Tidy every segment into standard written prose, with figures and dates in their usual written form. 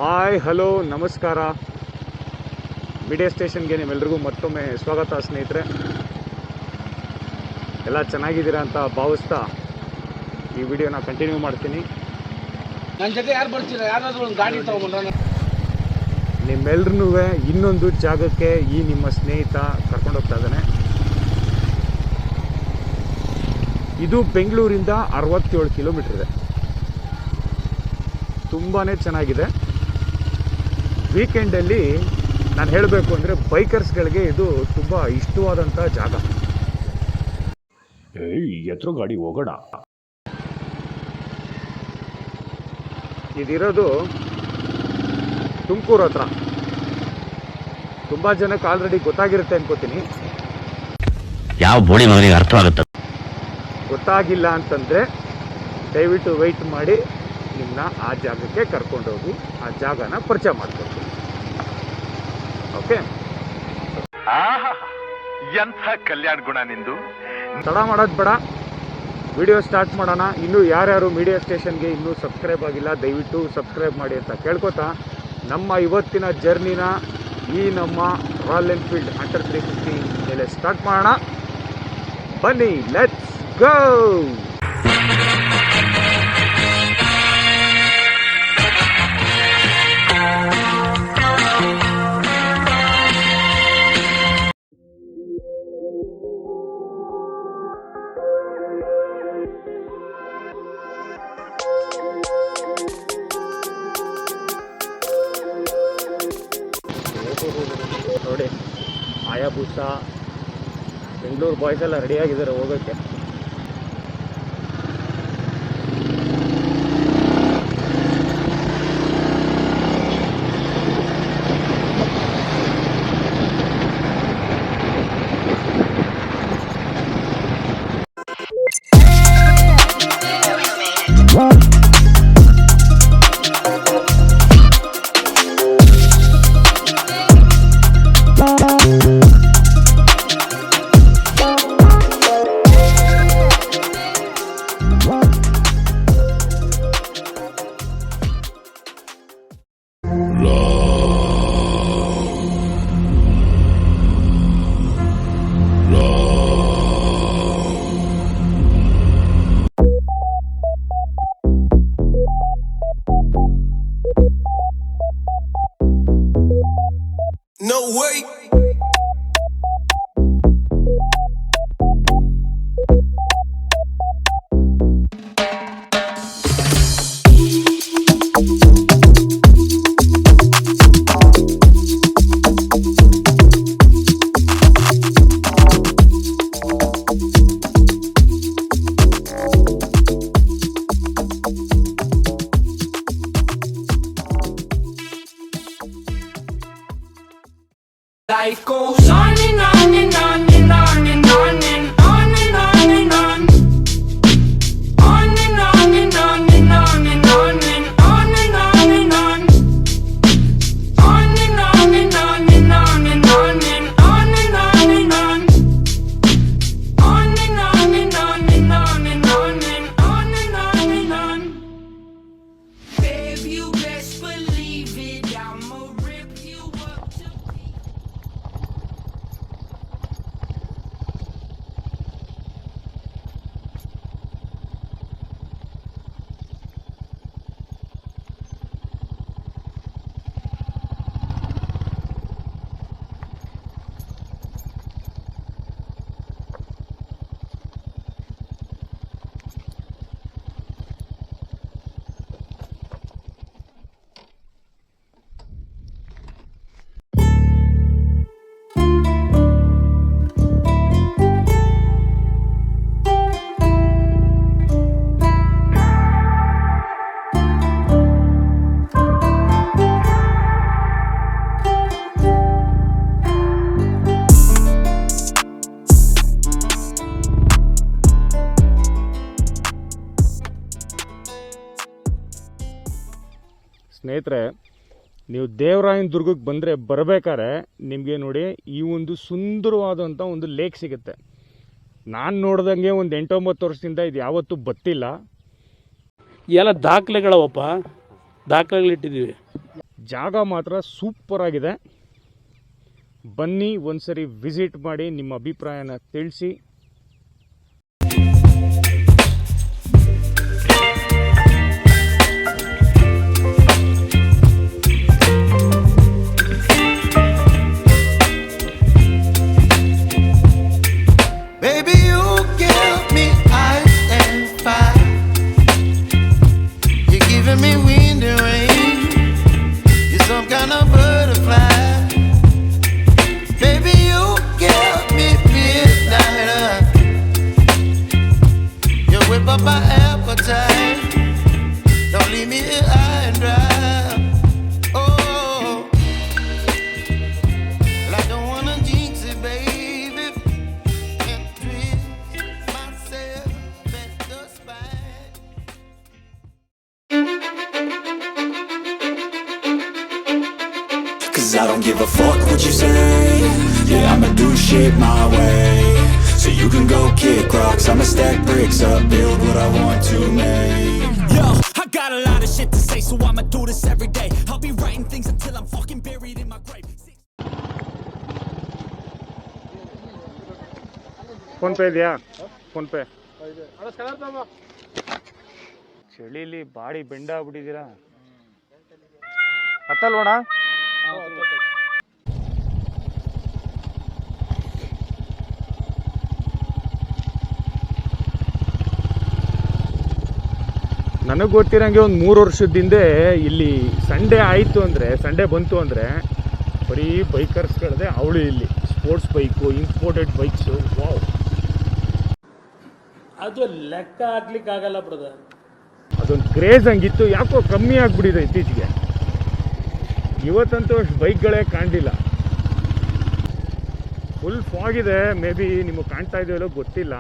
Hi hello ನಮಸ್ಕಾರ. Media ಸ್ಟೇಷನ್ಗೆ ನಿಮ್ಮೆಲ್ರಿಗೂ ಮತ್ತೊಮ್ಮೆ ಸ್ವಾಗತ ಸ್ನೇಹಿತರೆ. ಎಲ್ಲ ಚೆನ್ನಾಗಿದ್ದೀರಾ ಅಂತ ಭಾವಿಸ್ತಾ ಈ ವಿಡಿಯೋನ ಕಂಟಿನ್ಯೂ ಮಾಡ್ತೀನಿ. ನನ್ನ ಜೊತೆ ಯಾರು ಬರ್ತೀರಾ? ಯಾರಾದರೂ ಒಂದು ಗಾಡಿ ತಗೊಂಡ್ಬಂದ್ರೆ ನಿಮ್ಮೆಲ್ರೂ ಇನ್ನೊಂದು ಜಾಗಕ್ಕೆ ಈ ನಿಮ್ಮ ಸ್ನೇಹಿತ ಕರ್ಕೊಂಡು ಹೋಗ್ತಾ ಇದ್ದಾನೆ. ಇದು ಬೆಂಗಳೂರಿಂದ 67 ಕಿಲೋಮೀಟರ್ ಇದೆ. ತುಂಬಾ ಚೆನ್ನಾಗಿದೆ. ವೀಕೆಂಡಲ್ಲಿ ನಾನು ಹೇಳಬೇಕು ಅಂದರೆ ಬೈಕರ್ಸ್ಗಳಿಗೆ ಇದು ತುಂಬ ಇಷ್ಟವಾದಂಥ ಜಾಗ. ಎತ್ತರ ಗಾಡಿ ಹೋಗೋಣ. ಇದಿರೋದು ತುಮಕೂರು ಹತ್ರ. ತುಂಬ ಜನಕ್ಕೆ ಆಲ್ರೆಡಿ ಗೊತ್ತಾಗಿರುತ್ತೆ ಅನ್ಕೋತೀನಿ. ಯಾವ ಬೋಳಿ ಮಗನಿಗೆ ಅರ್ಥವಾಗುತ್ತೆ? ಗೊತ್ತಾಗಿಲ್ಲ ಅಂತಂದರೆ ದಯವಿಟ್ಟು ವೆಯ್ಟ್ ಮಾಡಿ, ನಿಮ್ಮನ್ನ ಆ ಜಾಗಕ್ಕೆ ಕರ್ಕೊಂಡೋಗಿ ಆ ಜಾಗನ ಪರಿಚಯ ಮಾಡ್ಕೊಡ್ತೀನಿ. ಓಕೆ, ಎಂಥ ಕಲ್ಯಾಣ ಗುಣ ನಿಂದು. ತಡ ಮಾಡೋದು ಬೇಡ, ವಿಡಿಯೋ ಸ್ಟಾರ್ಟ್ ಮಾಡೋಣ. ಇನ್ನೂ ಯಾರ್ಯಾರು ಮೀಡಿಯಾ ಸ್ಟೇಷನ್ಗೆ ಇನ್ನೂ ಸಬ್ಸ್ಕ್ರೈಬ್ ಆಗಿಲ್ಲ ದಯವಿಟ್ಟು ಸಬ್ಸ್ಕ್ರೈಬ್ ಮಾಡಿ ಅಂತ ಕೇಳ್ಕೊತಾ ನಮ್ಮ ಇವತ್ತಿನ ಜರ್ನಿನ ಈ ನಮ್ಮ ರಾಯಲ್ ಎನ್ಫೀಲ್ಡ್ ಅಂಡರ್ 350 ಮೇಲೆ ಸ್ಟಾರ್ಟ್ ಮಾಡೋಣ. ಬನ್ನಿ, ಲೆಟ್ಸ್ ಗೋ. ನೋಡಿ, ಆಯಾಬೂಸ ಬೆಂಗಳೂರು ಬಾಯ್ಸ್ ಎಲ್ಲ ರೆಡಿಯಾಗಿದ್ದಾರೆ ಹೋಗೋಕ್ಕೆ. No way. Life goes on and on and on and on and on and on and on and on. On and on and on and on and on and on and on and on. On and on and on and on and on and on and on and on. On and on and on and on and on and on and on and on. Babe, you best believe it, I'ma rip you up to ಸ್ನೇಹಿತರೆ, ನೀವು ದೇವರಾಯನ ದುರ್ಗಕ್ಕೆ ಬಂದರೆ ಬರಬೇಕಾದ್ರೆ ನಿಮಗೆ ನೋಡಿ ಈ ಒಂದು ಸುಂದರವಾದಂಥ ಒಂದು ಲೇಕ್ ಸಿಗುತ್ತೆ. ನಾನು ನೋಡ್ದಂಗೆ ಒಂದು 8-9 ವರ್ಷದಿಂದ ಇದು ಯಾವತ್ತೂ ಬತ್ತಿಲ್ಲ. ಎಲ್ಲ ದಾಖಲೆಗಳವಪ್ಪ. ದಾಖಲೆಗಳಿಟ್ಟಿದ್ದೀವಿ. ಜಾಗ ಮಾತ್ರ ಸೂಪರ್ ಆಗಿದೆ. ಬನ್ನಿ ಒಂದ್ಸರಿ ವಿಸಿಟ್ ಮಾಡಿ ನಿಮ್ಮ ಅಭಿಪ್ರಾಯನ ತಿಳಿಸಿ. Baby, you give me ice and fire. You're giving me wind and rain. You're some kind of butterfly. Baby, you give me midnight. You whip up my appetite. Don't leave me here high and dry. Oh, well, I don't wanna jinx it, baby. And twist myself at the spine. Cause I don't give a fuck what you say. Yeah, I'ma do shit my way. So you can go kick rocks, I'ma stack bricks up, build what I want to make. Yo, I got a lot of shit to say, so I'ma do this every day. I'll be writing things until I'm fucking buried in my grave. PhonePe ಇದೆಯಾ? PhonePe. ಚಳಿಲಿ ಬಾಡಿ ಬೆಂಡ ಆಗ್ಬಿಟ್ಟಿದ್ದೀರಾ. ಹತ್ತಲ್ವಣ? ನನಗೆ ಗೊತ್ತಿರೋಂಗೆ ಒಂದು 3 ವರ್ಷದ ಹಿಂದೆ ಇಲ್ಲಿ ಸಂಡೇ ಆಯಿತು ಅಂದರೆ, ಸಂಡೇ ಬಂತು ಅಂದರೆ ಬರೀ ಬೈಕರ್ಸ್ಗಳದೇ ಅವಳು ಇಲ್ಲಿ. Sports bike, imported bikes. Wow, ಅದು ಲೆಕ್ಕ ಹಾಕ್ಲಿಕ್ಕೆ ಆಗಲ್ಲ ಬ್ರದರ್. ಅದೊಂದು ಕ್ರೇಜ್ ಹಂಗಿತ್ತು. ಯಾಕೋ ಕಮ್ಮಿ ಆಗಿಬಿಟ್ಟಿದೆ ಇತ್ತೀಚೆಗೆ. ಇವತ್ತಂತೂ ಅಷ್ಟು ಬೈಕ್ಗಳೇ ಕಾಣಲಿಲ್ಲ. ಫುಲ್ ಫಾಗ್ ಇದೆ. ಮೇ ಬಿ ನಿಮಗೆ ಕಾಣ್ತಾ ಇದೆಯಲ್ಲೋ ಗೊತ್ತಿಲ್ಲ.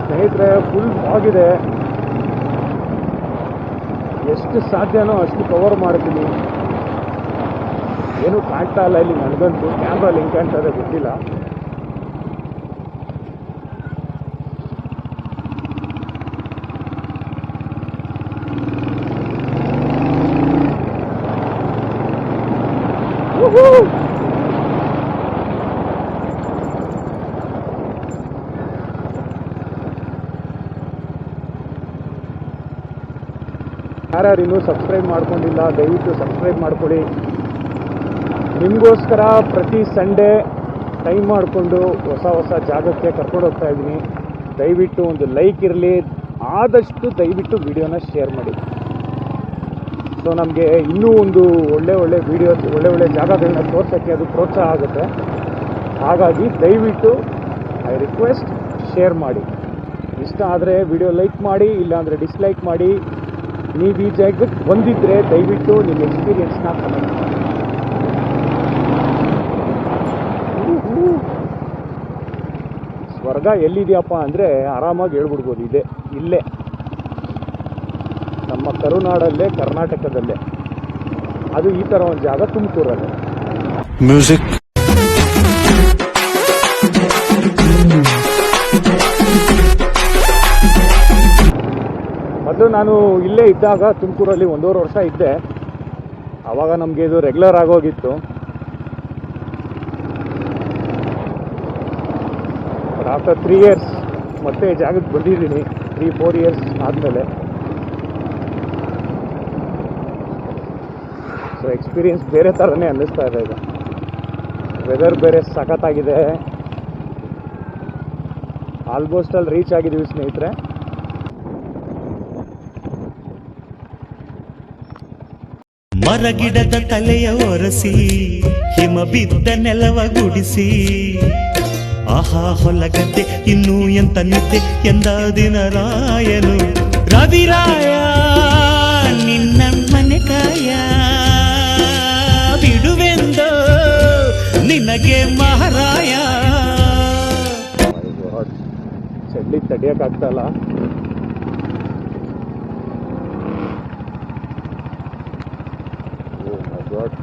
ಸ್ನೇಹಿತರೆ, ಫುಲ್ ಆಗಿದೆ. ಎಷ್ಟು ಸಾಧ್ಯನೋ ಅಷ್ಟು ಕವರ್ ಮಾಡ್ತೀನಿ. ಏನೂ ಕಾಣ್ತಾ ಇಲ್ಲ ಇಲ್ಲಿ ನನಗಂತೂ. ಕ್ಯಾಮ್ರಾ ಲಿಂಕ್ ಕಾಣ್ತಾ ಇದೆ ಗೊತ್ತಿಲ್ಲ. ಯಾರ್ಯಾರು ಇನ್ನೂ ಸಬ್ಸ್ಕ್ರೈಬ್ ಮಾಡ್ಕೊಂಡಿಲ್ಲ ದಯವಿಟ್ಟು ಸಬ್ಸ್ಕ್ರೈಬ್ ಮಾಡ್ಕೊಳ್ಳಿ. ನಿಮಗೋಸ್ಕರ ಪ್ರತಿ ಸಂಡೇ ಟೈಮ್ ಮಾಡಿಕೊಂಡು ಹೊಸ ಹೊಸ ಜಾಗಕ್ಕೆ ಕರ್ಕೊಂಡು ಹೋಗ್ತಾ ಇದ್ದೀನಿ. ದಯವಿಟ್ಟು ಒಂದು ಲೈಕ್ ಇರಲಿ. ಆದಷ್ಟು ದಯವಿಟ್ಟು ವಿಡಿಯೋನ ಶೇರ್ ಮಾಡಿ. ಸೊ ನಮಗೆ ಇನ್ನೂ ಒಂದು ಒಳ್ಳೆ ವಿಡಿಯೋ, ಒಳ್ಳೆ ಜಾಗಗಳನ್ನ ತೋರ್ಸೋಕ್ಕೆ ಅದು ಪ್ರೋತ್ಸಾಹ ಆಗುತ್ತೆ. ಹಾಗಾಗಿ ದಯವಿಟ್ಟು ಐ ರಿಕ್ವೆಸ್ಟ್ ಶೇರ್ ಮಾಡಿ. ಇಷ್ಟ ಆದರೆ ವಿಡಿಯೋ ಲೈಕ್ ಮಾಡಿ, ಇಲ್ಲಾಂದರೆ ಡಿಸ್ಲೈಕ್ ಮಾಡಿ. ನೀವು ಈ ಜಾಗಕ್ಕೆ ಬಂದಿದ್ದರೆ ದಯವಿಟ್ಟು ನಿಮ್ಮ ಎಕ್ಸ್ಪೀರಿಯನ್ಸ್ನ ಕಮೆಂಟ್ ಮಾಡಿ. ಸ್ವರ್ಗ ಎಲ್ಲಿದೆಯಪ್ಪ ಅಂದರೆ ಆರಾಮಾಗಿ ಹೇಳ್ಬಿಡ್ಬೋದು. ಇದೆ, ಇಲ್ಲೇ ನಮ್ಮ ಕರುನಾಡಲ್ಲೇ, ಕರ್ನಾಟಕದಲ್ಲೇ. ಅದು ಈ ಥರ ಒಂದು ಜಾಗ ತುಮಕೂರಲ್ಲೇ. Music. ಮೊದಲು ನಾನು ಇಲ್ಲೇ ಇದ್ದಾಗ ತುಮಕೂರಲ್ಲಿ 1.5 ವರ್ಷ ಇದ್ದೆ. ಆವಾಗ ನಮಗೆ ಇದು ರೆಗ್ಯುಲರ್ ಆಗೋಗಿತ್ತು. ಬಟ್ ಆಫ್ಟರ್ 3 years ಮತ್ತೆ ಜಾಗಕ್ಕೆ ಬಂದಿದ್ದೀನಿ. 3-4 years ಆದಮೇಲೆ. ಸೊ ಎಕ್ಸ್ಪೀರಿಯನ್ಸ್ ಬೇರೆ ಥರನೇ ಅನ್ನಿಸ್ತಾ ಇದೆ ಈಗ. ವೆದರ್ ಬೇರೆ ಸಖತ್ತಾಗಿದೆ. ಆಲ್ಮೋಸ್ಟ್ ಅಲ್ಲಿ ರೀಚ್ ಆಗಿದ್ದೀವಿ ಸ್ನೇಹಿತರೆ. ಮರಗಿಡದ ತಲೆಯ ಒರೆಸಿ, ಹಿಮ ಬಿದ್ದ ನೆಲವ ಗುಡಿಸಿ, ಆಹಾ ಹೊಲಗದ್ದೆ ಇನ್ನೂ ಎಂತ ನಿದ್ದೆ ಎಂದ ದಿನರಾಯನು. ರವಿರಾಯ ನಿನ್ನ ಮನೆ ಕಾಯ ಬಿಡುವೆಂದೋ ತಡಿಯೋಕ್ಕಾಗ್ತಾಯಿಲ್ಲ. ಓ ಮೈ ಗಾಡ್.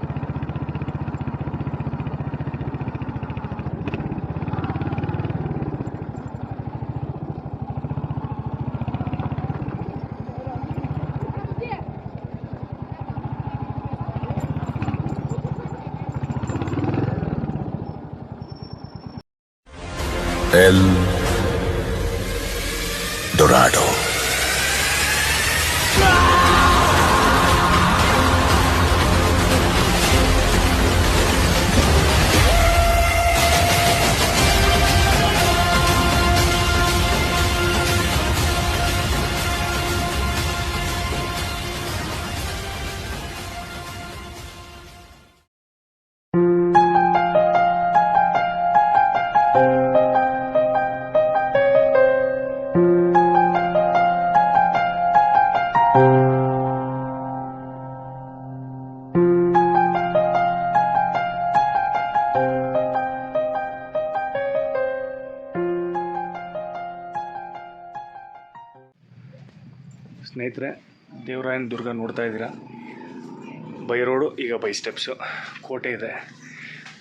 El Dorado. ಸ್ನೇಹಿತರೆ, ದೇವರಾಯನ ದುರ್ಗ ನೋಡ್ತಾ ಇದ್ದೀರಾ. ಬೈ ರೋಡು, ಈಗ ಬೈ ಸ್ಟೆಪ್ಸು, ಕೋಟೆ ಇದೆ.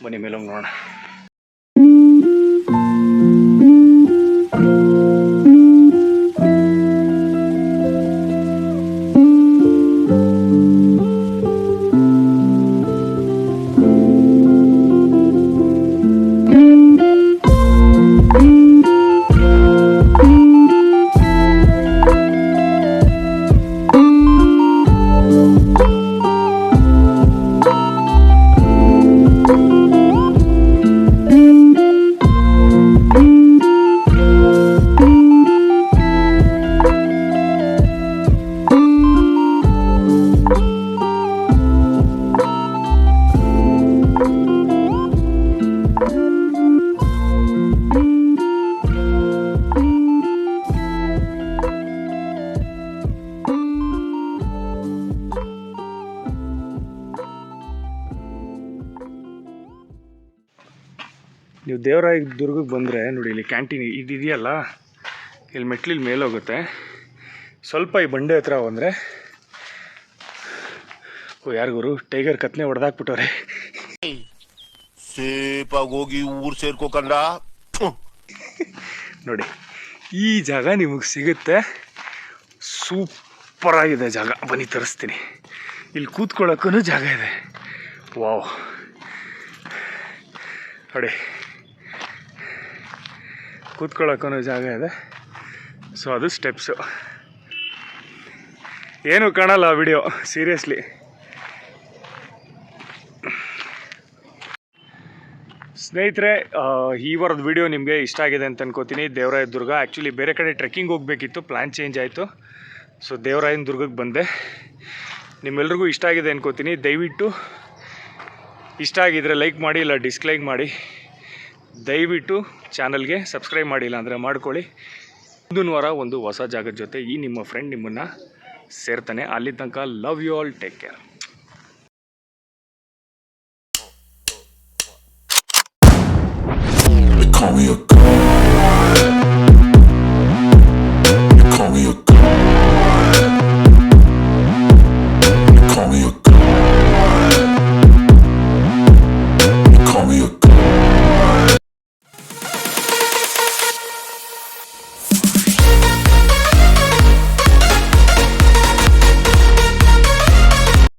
ಬನ್ನಿ ಮೇಲೋಗಿ ನೋಡೋಣ. ನೀವು ದೇವರಾಯ ದುರ್ಗಕ್ಕೆ ಬಂದರೆ ನೋಡಿ, ಇಲ್ಲಿ ಕ್ಯಾಂಟೀನ್ ಇದೆಯಲ್ಲ, ಇಲ್ಲಿ ಮೆಟ್ಲಿಲ್ಲಿ ಮೇಲೆ ಹೋಗುತ್ತೆ. ಸ್ವಲ್ಪ ಈ ಬಂಡೆ ಹತ್ರ ಬಂದರೆ, ಓ ಯಾರಿಗೂ ಟೈಗರ್ ಕತ್ನೆ ಹೊಡೆದಾಕ್ಬಿಟ್ಟವ್ರೆ. ಸೇಪಾಗಿ ಹೋಗಿ ಊರು ಸೇರ್ಕೋಕಂಡ ನೋಡಿ, ಈ ಜಾಗ ನಿಮಗೆ ಸಿಗುತ್ತೆ. ಸೂಪರಾಗಿದೆ ಜಾಗ, ಬನ್ನಿ ತರಿಸ್ತೀನಿ. ಇಲ್ಲಿ ಕೂತ್ಕೊಳ್ಳೋಕ್ಕೂ ಜಾಗ ಇದೆ. ವಾವ್ ನೋಡಿ, ಕೂತ್ಕೊಳ್ಳೋಕ್ಕೂ ಜಾಗ ಇದೆ. ಸೊ ಅದು ಸ್ಟೆಪ್ಸು. ಏನೂ ಕಾಣಲ್ಲ ವಿಡಿಯೋ, ಸೀರಿಯಸ್ಲಿ. ಸ್ನೇಹಿತರೆ, ಈ ವಾರದ ವಿಡಿಯೋ ನಿಮಗೆ ಇಷ್ಟ ಆಗಿದೆ ಅಂತ ಅನ್ಕೋತೀನಿ. ದೇವರಾಯ ದುರ್ಗ ಆ್ಯಕ್ಚುಲಿ ಬೇರೆ ಕಡೆ ಟ್ರೆಕ್ಕಿಂಗ್ ಹೋಗಬೇಕಿತ್ತು, ಪ್ಲ್ಯಾನ್ ಚೇಂಜ್ ಆಯಿತು. ಸೊ ದೇವರಾಯನ ದುರ್ಗಕ್ಕೆ ಬಂದೆ. ನಿಮ್ಮೆಲ್ರಿಗೂ ಇಷ್ಟ ಆಗಿದೆ ಅನ್ಕೋತೀನಿ. ದಯವಿಟ್ಟು ಇಷ್ಟ ಆಗಿದರೆ ಲೈಕ್ ಮಾಡಿ, ಇಲ್ಲ ಡಿಸ್ಲೈಕ್ ಮಾಡಿ. ದಯವಿಟ್ಟು ಚಾನಲ್ಗೆ ಸಬ್ಸ್ಕ್ರೈಬ್ ಮಾಡಿಲ್ಲ ಅಂದರೆ ಮಾಡ್ಕೊಳ್ಳಿ. ಮುಂದಿನ ವಾರ ಒಂದು ಹೊಸ ಜಾಗದ ಜೊತೆ ಈ ನಿಮ್ಮ ಫ್ರೆಂಡ್ ನಿಮ್ಮನ್ನು ಸೇರ್ತಾನೆ. ಅಲ್ಲಿ ತನಕ love you all, take care. Call me a god. Call me a